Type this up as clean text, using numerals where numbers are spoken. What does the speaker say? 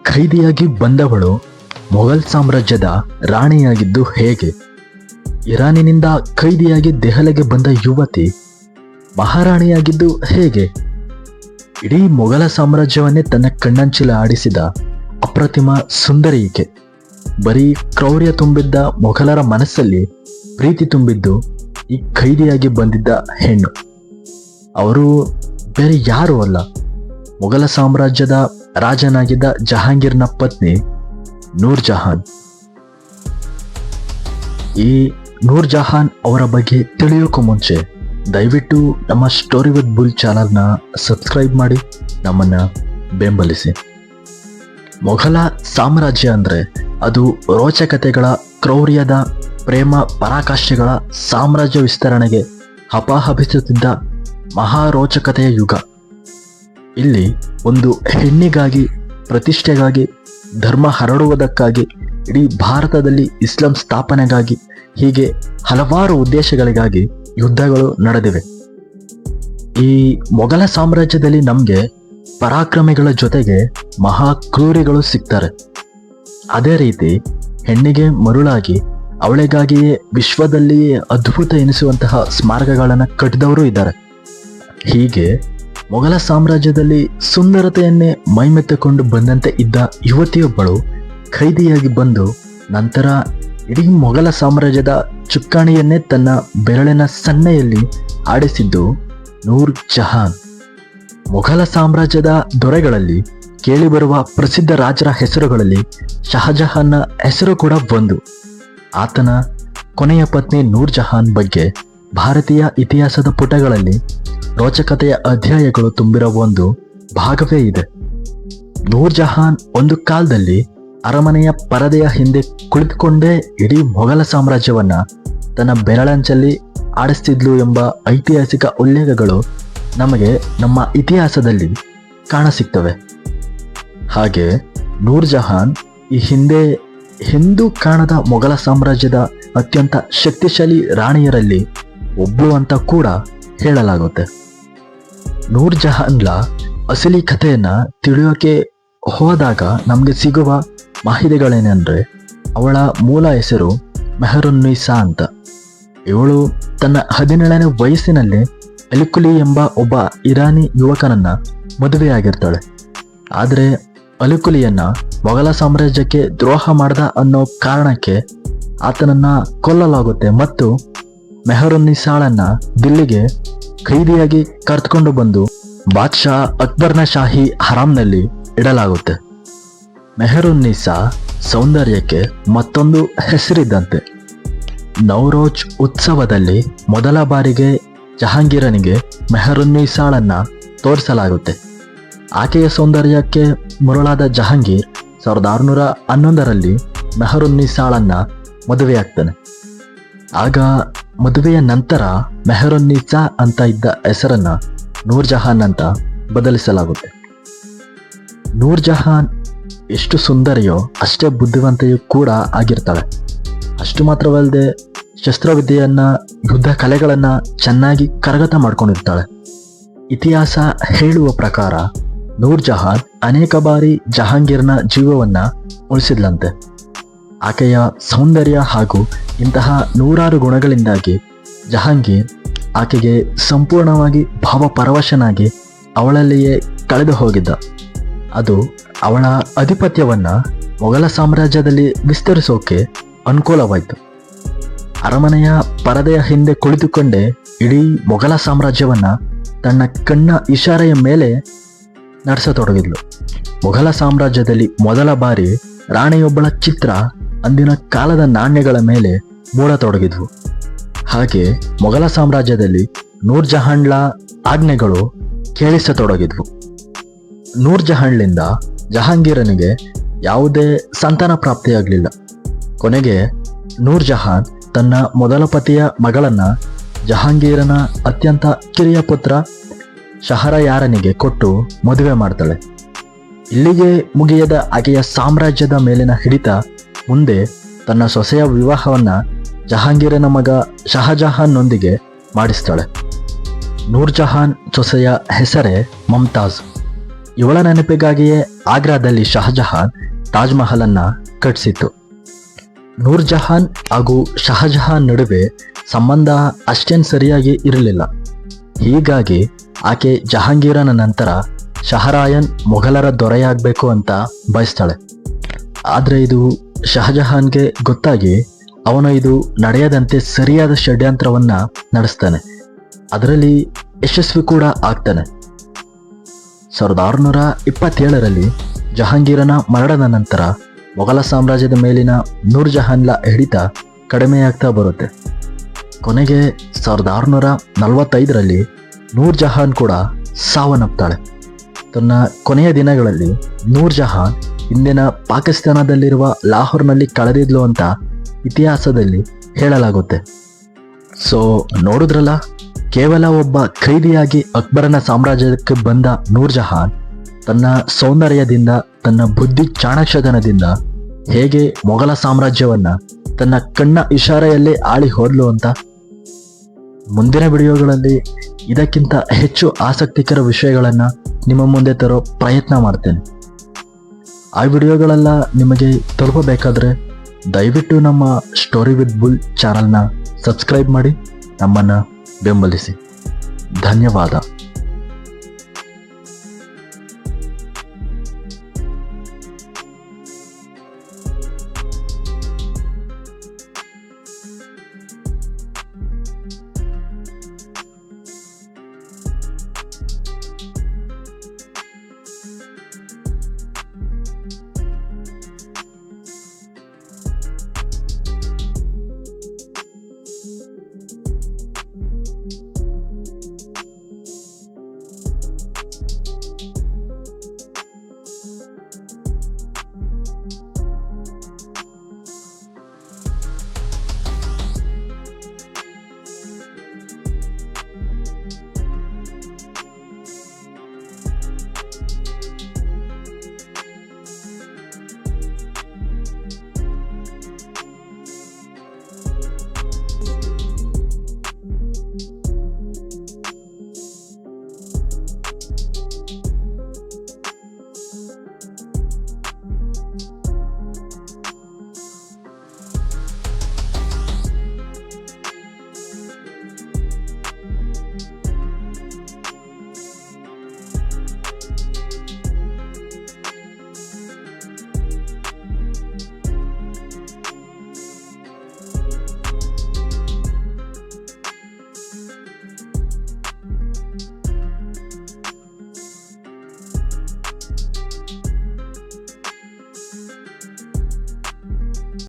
ಖೈದಿಯಾಗಿ ಬಂದವಳು ಮೊಘಲ್ ಸಾಮ್ರಾಜ್ಯದ ರಾಣಿಯಾಗಿದ್ದು ಹೇಗೆ? ಇರಾನಿನಿಂದ ಖೈದಿಯಾಗಿ ದೆಹಲಿಗೆ ಬಂದ ಯುವತಿ ಮಹಾರಾಣಿಯಾಗಿದ್ದು ಹೇಗೆ? ಇಡೀ ಮೊಘಲ ಸಾಮ್ರಾಜ್ಯವನ್ನೇ ತನ್ನ ಕಣ್ಣಂಚಿಲ ಆಡಿಸಿದ ಅಪ್ರತಿಮ ಸುಂದರಿ ಈಕೆ. ಬರೀ ಕ್ರೌರ್ಯ ತುಂಬಿದ್ದ ಮೊಘಲರ ಮನಸ್ಸಲ್ಲಿ ಪ್ರೀತಿ ತುಂಬಿದ್ದು ಈ ಖೈದಿಯಾಗಿ ಬಂದಿದ್ದ ಹೆಣ್ಣು. ಅವರು ಬೇರೆ ಯಾರೂ ಅಲ್ಲ, ಮೊಘಲ ಸಾಮ್ರಾಜ್ಯದ ರಾಜನಾಗಿದ್ದ ಜಹಾಂಗೀರ್ನ ಪತ್ನಿ ನೂರ್ ಜಹಾನ್. ಈ ನೂರ್ ಜಹಾನ್ ಅವರ ಬಗ್ಗೆ ತಿಳಿಯೋಕ್ಕೂ ಮುಂಚೆ ದಯವಿಟ್ಟು ನಮ್ಮ ಸ್ಟೋರಿ ವಿತ್ ಬುಲ್ ಚಾನಲ್ನ ಸಬ್ಸ್ಕ್ರೈಬ್ ಮಾಡಿ ನಮ್ಮನ್ನ ಬೆಂಬಲಿಸಿ. ಮೊಘಲ ಸಾಮ್ರಾಜ್ಯ ಅಂದರೆ ಅದು ರೋಚಕತೆಗಳ, ಕ್ರೌರ್ಯದ, ಪ್ರೇಮ ಪರಾಕಾಷ್ಠೆಗಳ ಸಾಮ್ರಾಜ್ಯ ವಿಸ್ತರಣೆಗೆ ಹಪಾಹಪಿಸುತ್ತಿದ್ದ ಮಹಾರೋಚಕತೆಯ ಯುಗ. ಇಲ್ಲಿ ಒಂದು ಹೆಣ್ಣಿಗಾಗಿ, ಪ್ರತಿಷ್ಠೆಗಾಗಿ, ಧರ್ಮ ಹರಡುವುದಕ್ಕಾಗಿ, ಇಡೀ ಭಾರತದಲ್ಲಿ ಇಸ್ಲಾಂ ಸ್ಥಾಪನೆಗಾಗಿ, ಹೀಗೆ ಹಲವಾರು ಉದ್ದೇಶಗಳಿಗಾಗಿ ಯುದ್ಧಗಳು ನಡೆದಿವೆ. ಈ ಮೊಘಲ ಸಾಮ್ರಾಜ್ಯದಲ್ಲಿ ನಮಗೆ ಪರಾಕ್ರಮಿಗಳ ಜೊತೆಗೆ ಮಹಾಕ್ರೂರಿಗಳು ಸಿಗ್ತಾರೆ. ಅದೇ ರೀತಿ ಹೆಣ್ಣಿಗೆ ಮರುಳಾಗಿ ಅವಳಿಗಾಗಿಯೇ ವಿಶ್ವದಲ್ಲಿಯೇ ಅದ್ಭುತ ಎನಿಸುವಂತಹ ಸ್ಮಾರಕಗಳನ್ನು ಕಟ್ಟಿದವರು ಇದ್ದಾರೆ. ಹೀಗೆ ಮೊಘಲ ಸಾಮ್ರಾಜ್ಯದಲ್ಲಿ ಸುಂದರತೆಯನ್ನೇ ಮೈಮೆತ್ತಿಕೊಂಡು ಬಂದಂತೆ ಇದ್ದ ಯುವತಿಯೊಬ್ಬಳು ಖೈದಿಯಾಗಿ ಬಂದು ನಂತರ ಇಡೀ ಮೊಘಲ ಸಾಮ್ರಾಜ್ಯದ ಚುಕ್ಕಾಣಿಯನ್ನೇ ತನ್ನ ಬೆರಳಿನ ಸನ್ನೆಯಲ್ಲಿ ಆಡಿಸಿದ್ದು ನೂರ್ ಜಹಾನ್. ಮೊಘಲ ಸಾಮ್ರಾಜ್ಯದ ದೊರೆಗಳಲ್ಲಿ ಕೇಳಿಬರುವ ಪ್ರಸಿದ್ಧ ರಾಜರ ಹೆಸರುಗಳಲ್ಲಿ ಶಹಜಹಾನ್ನ ಹೆಸರು ಕೂಡ ಒಂದು. ಆತನ ಕೊನೆಯ ಪತ್ನಿ ನೂರ್ ಜಹಾನ್ ಬಗ್ಗೆ ಭಾರತೀಯ ಇತಿಹಾಸದ ಪುಟಗಳಲ್ಲಿ ರೋಚಕತೆಯ ಅಧ್ಯಾಯಗಳು ತುಂಬಿರುವ ಒಂದು ಭಾಗವೇ ಇದೆ. ನೂರ್ ಜಹಾನ್ ಒಂದು ಕಾಲದಲ್ಲಿ ಅರಮನೆಯ ಪರದೆಯ ಹಿಂದೆ ಕುಳಿತುಕೊಂಡೇ ಇಡೀ ಮೊಘಲ ಸಾಮ್ರಾಜ್ಯವನ್ನ ತನ್ನ ಬೆರಳಂಚಲ್ಲಿ ಆಡಿಸ್ತಿದ್ಲು ಎಂಬ ಐತಿಹಾಸಿಕ ಉಲ್ಲೇಖಗಳು ನಮಗೆ ನಮ್ಮ ಇತಿಹಾಸದಲ್ಲಿ ಕಾಣಸಿಗ್ತವೆ. ಹಾಗೆ ನೂರ್ ಜಹಾನ್ ಈ ಹಿಂದೆ ಎಂದೂ ಕಾಣದ ಮೊಘಲ ಸಾಮ್ರಾಜ್ಯದ ಅತ್ಯಂತ ಶಕ್ತಿಶಾಲಿ ರಾಣಿಯರಲ್ಲಿ ಒಬ್ಳು ಅಂತ ಕೂಡ ಹೇಳಲಾಗುತ್ತೆ. ನೂರ್ ಜಹಾನ್ಲ ಅಸಲಿ ಕಥೆಯನ್ನ ತಿಳಿಯೋಕೆ ಹೋದಾಗ ನಮಗೆ ಸಿಗುವ ಮಾಹಿತಿಗಳೇನೆಂದರೆ, ಅವಳ ಮೂಲ ಹೆಸರು ಮೆಹರುನ್ನೀಸಾ ಅಂತ. ಇವಳು ತನ್ನ 17ನೇ ವಯಸ್ಸಿನಲ್ಲಿ ಅಲಿಕುಲಿ ಎಂಬ ಒಬ್ಬ ಇರಾನಿ ಯುವಕನನ್ನ ಮದುವೆಯಾಗಿರ್ತಾಳೆ. ಆದರೆ ಅಲಿಕುಲಿಯನ್ನ ಮೊಘಲ ಸಾಮ್ರಾಜ್ಯಕ್ಕೆ ದ್ರೋಹ ಮಾಡ್ದ ಅನ್ನೋ ಕಾರಣಕ್ಕೆ ಆತನನ್ನ ಕೊಲ್ಲಲಾಗುತ್ತೆ ಮತ್ತು ಮೆಹರುನ್ನೀಸಾಳನ್ನ ದಿಲ್ಲಿಗೆ ಖೈದಿಯಾಗಿ ಕರೆದುಕೊಂಡು ಬಂದು ಬಾದ್ಶಾ ಅಕ್ಬರ್ನ ಶಾಹಿ ಹರಾಮ್ನಲ್ಲಿ ಇಡಲಾಗುತ್ತೆ. ಮೆಹರುನ್ನೀಸಾ ಸೌಂದರ್ಯಕ್ಕೆ ಮತ್ತೊಂದು ಹೆಸರಿದ್ದಂತೆ. ನೌರೋಜ್ ಉತ್ಸವದಲ್ಲಿ ಮೊದಲ ಬಾರಿಗೆ ಜಹಾಂಗೀರನಿಗೆ ಮೆಹರುನ್ನೀಸಾಳನ್ನ ತೋರಿಸಲಾಗುತ್ತೆ. ಆಕೆಯ ಸೌಂದರ್ಯಕ್ಕೆ ಮರುಳಾದ ಜಹಾಂಗೀರ್ 1611ರಲ್ಲಿ ಮೆಹರುನ್ನೀಸಾಳನ್ನ ಮದುವೆಯಾಗ್ತಾನೆ. ಆಗ ಮದುವೆಯ ನಂತರ ಮೆಹರುನ್ನೀಸಾ ಅಂತ ಇದ್ದ ಹೆಸರನ್ನ ನೂರ್ ಜಹಾನ್ ಅಂತ ಬದಲಿಸಲಾಗುತ್ತೆ. ನೂರ್ ಜಹಾನ್ ಎಷ್ಟು ಸುಂದರಿಯೋ ಅಷ್ಟೇ ಬುದ್ಧಿವಂತೆಯೂ ಕೂಡ ಆಗಿರ್ತಾಳೆ. ಅಷ್ಟು ಮಾತ್ರವಲ್ಲದೆ ಶಸ್ತ್ರವಿದ್ಯೆಯನ್ನ, ಯುದ್ಧ ಕಲೆಗಳನ್ನ ಚೆನ್ನಾಗಿ ಕರಗತ ಮಾಡ್ಕೊಂಡಿರ್ತಾಳೆ. ಇತಿಹಾಸ ಹೇಳುವ ಪ್ರಕಾರ ನೂರ್ ಜಹಾನ್ ಅನೇಕ ಬಾರಿ ಜಹಾಂಗೀರ್ನ ಜೀವವನ್ನ ಉಳಿಸಿದ್ಲಂತೆ. ಆಕೆಯ ಸೌಂದರ್ಯ ಹಾಗೂ ಇಂತಹ ನೂರಾರು ಗುಣಗಳಿಂದಾಗಿ ಜಹಾಂಗೀರ್ ಆಕೆಗೆ ಸಂಪೂರ್ಣವಾಗಿ ಭಾವಪರವಶನಾಗಿ ಅವಳಲ್ಲಿಯೇ ಕಳೆದು ಹೋಗಿದ್ದ. ಅದು ಅವಳ ಆಧಿಪತ್ಯವನ್ನ ಮೊಘಲ ಸಾಮ್ರಾಜ್ಯದಲ್ಲಿ ವಿಸ್ತರಿಸೋಕೆ ಅನುಕೂಲವಾಯಿತು. ಅರಮನೆಯ ಪರದೆಯ ಹಿಂದೆ ಕುಳಿತುಕೊಂಡೇ ಇಡೀ ಮೊಘಲ ಸಾಮ್ರಾಜ್ಯವನ್ನ ತನ್ನ ಕಣ್ಣ ಇಶಾರೆಯ ಮೇಲೆ ನಡೆಸತೊಡಗಿದ್ಲು. ಮೊಘಲ ಸಾಮ್ರಾಜ್ಯದಲ್ಲಿ ಮೊದಲ ಬಾರಿ ರಾಣಿಯೊಬ್ಬಳ ಚಿತ್ರ ಅಂದಿನ ಕಾಲದ ನಾಣ್ಯಗಳ ಮೇಲೆ ಮೂಡತೊಡಗಿದ್ವು. ಹಾಗೆ ಮೊಘಲ ಸಾಮ್ರಾಜ್ಯದಲ್ಲಿ ನೂರ್ ಜಹಾನ್ಳ ಆಜ್ಞೆಗಳು ಕೇಳಿಸತೊಡಗಿದ್ವು. ನೂರ್ ಜಹಾನ್ಳಿಂದ ಜಹಾಂಗೀರನಿಗೆ ಯಾವುದೇ ಸಂತಾನ ಪ್ರಾಪ್ತಿಯಾಗಲಿಲ್ಲ. ಕೊನೆಗೆ ನೂರ್ ಜಹಾನ್ ತನ್ನ ಮೊದಲ ಪತಿಯ ಮಗಳನ್ನ ಜಹಾಂಗೀರನ ಅತ್ಯಂತ ಕಿರಿಯ ಪುತ್ರ ಶಹರಯಾರನಿಗೆ ಕೊಟ್ಟು ಮದುವೆ ಮಾಡ್ತಾಳೆ. ಇಲ್ಲಿಗೆ ಮುಗಿಯದ ಆಕೆಯ ಸಾಮ್ರಾಜ್ಯದ ಮೇಲಿನ ಹಿಡಿತ ಮುಂದೆ ತನ್ನ ಸೊಸೆಯ ವಿವಾಹವನ್ನ ಜಹಾಂಗೀರನ ಮಗ ಶಹಜಹಾನ್ನೊಂದಿಗೆ ಮಾಡಿಸ್ತಾಳೆ. ನೂರ್ ಜಹಾನ್ ಸೊಸೆಯ ಹೆಸರೇ ಮಮ್ತಾಜ್. ಇವಳ ನೆನಪಿಗಾಗಿಯೇ ಆಗ್ರಾದಲ್ಲಿ ಶಹಜಹಾನ್ ತಾಜ್ ಮಹಲ್ ಅನ್ನ ಕಟ್ಟಿಸಿತ್ತು. ನೂರ್ ಜಹಾನ್ ಹಾಗೂ ಶಹಜಹಾನ್ ನಡುವೆ ಸಂಬಂಧ ಅಷ್ಟೇನು ಸರಿಯಾಗಿ ಇರಲಿಲ್ಲ. ಹೀಗಾಗಿ ಆಕೆ ಜಹಾಂಗೀರನ ನಂತರ ಶಹರಾಯನ್ ಮೊಘಲರ ದೊರೆಯಾಗಬೇಕು ಅಂತ ಬಯಸ್ತಾಳೆ. ಆದರೆ ಇದು ಶಹಜಹಾನ್ಗೆ ಗೊತ್ತಾಗಿ ಅವನು ಇದು ನಡೆಯದಂತೆ ಸರಿಯಾದ ಷಡ್ಯಂತ್ರವನ್ನ ನಡೆಸ್ತಾನೆ. ಅದರಲ್ಲಿ ಯಶಸ್ವಿ ಕೂಡ ಆಗ್ತಾನೆ. 1627ರಲ್ಲಿ ಜಹಾಂಗೀರನ ಮರಣದ ನಂತರ ಮೊಘಲ ಸಾಮ್ರಾಜ್ಯದ ಮೇಲಿನ ನೂರ್ ಜಹಾನ್ಲ ಹಿಡಿತ ಕಡಿಮೆಯಾಗ್ತಾ ಬರುತ್ತೆ. ಕೊನೆಗೆ 1645ರಲ್ಲಿ ನೂರ್ ಜಹಾನ್ ಕೂಡ ಸಾವನ್ನಪ್ತಾಳೆ. ತನ್ನ ಕೊನೆಯ ದಿನಗಳಲ್ಲಿ ನೂರ್ ಜಹಾನ್ ಇಂದಿನ ಪಾಕಿಸ್ತಾನದಲ್ಲಿರುವ ಲಾಹೋರ್ನಲ್ಲಿ ಕಳೆದಿದ್ಲು ಅಂತ ಇತಿಹಾಸದಲ್ಲಿ ಹೇಳಲಾಗುತ್ತೆ. ಸೊ ನೋಡಿದ್ರಲ್ಲ, ಕೇವಲ ಒಬ್ಬ ಖೈದಿಯಾಗಿ ಅಕ್ಬರನ ಸಾಮ್ರಾಜ್ಯಕ್ಕೆ ಬಂದ ನೂರ್ ಜಹಾನ್ ತನ್ನ ಸೌಂದರ್ಯದಿಂದ, ತನ್ನ ಬುದ್ಧಿ ಚಾಣಾಕ್ಷತನದಿಂದ ಹೇಗೆ ಮೊಘಲ ಸಾಮ್ರಾಜ್ಯವನ್ನ ತನ್ನ ಕಣ್ಣ ಇಶಾರೆಯಲ್ಲೇ ಆಳಿ ಹೋದ್ಲು ಅಂತ. ಮುಂದಿನ ವಿಡಿಯೋಗಳಲ್ಲಿ ಇದಕ್ಕಿಂತ ಹೆಚ್ಚು ಆಸಕ್ತಿಕರ ವಿಷಯಗಳನ್ನು ನಿಮ್ಮ ಮುಂದೆ ತರೋ ಪ್ರಯತ್ನ ಮಾಡ್ತೇನೆ. ಆ ವಿಡಿಯೋಗಳೆಲ್ಲ ನಿಮಗೆ ತಲುಪಬೇಕಾದ್ರೆ ದಯವಿಟ್ಟು ನಮ್ಮ ಸ್ಟೋರಿ ವಿತ್ ಬುಲ್ ಚಾನಲ್ನ ಸಬ್ಸ್ಕ್ರೈಬ್ ಮಾಡಿ ನಮ್ಮನ್ನು ಬೆಂಬಲಿಸಿ. ಧನ್ಯವಾದ.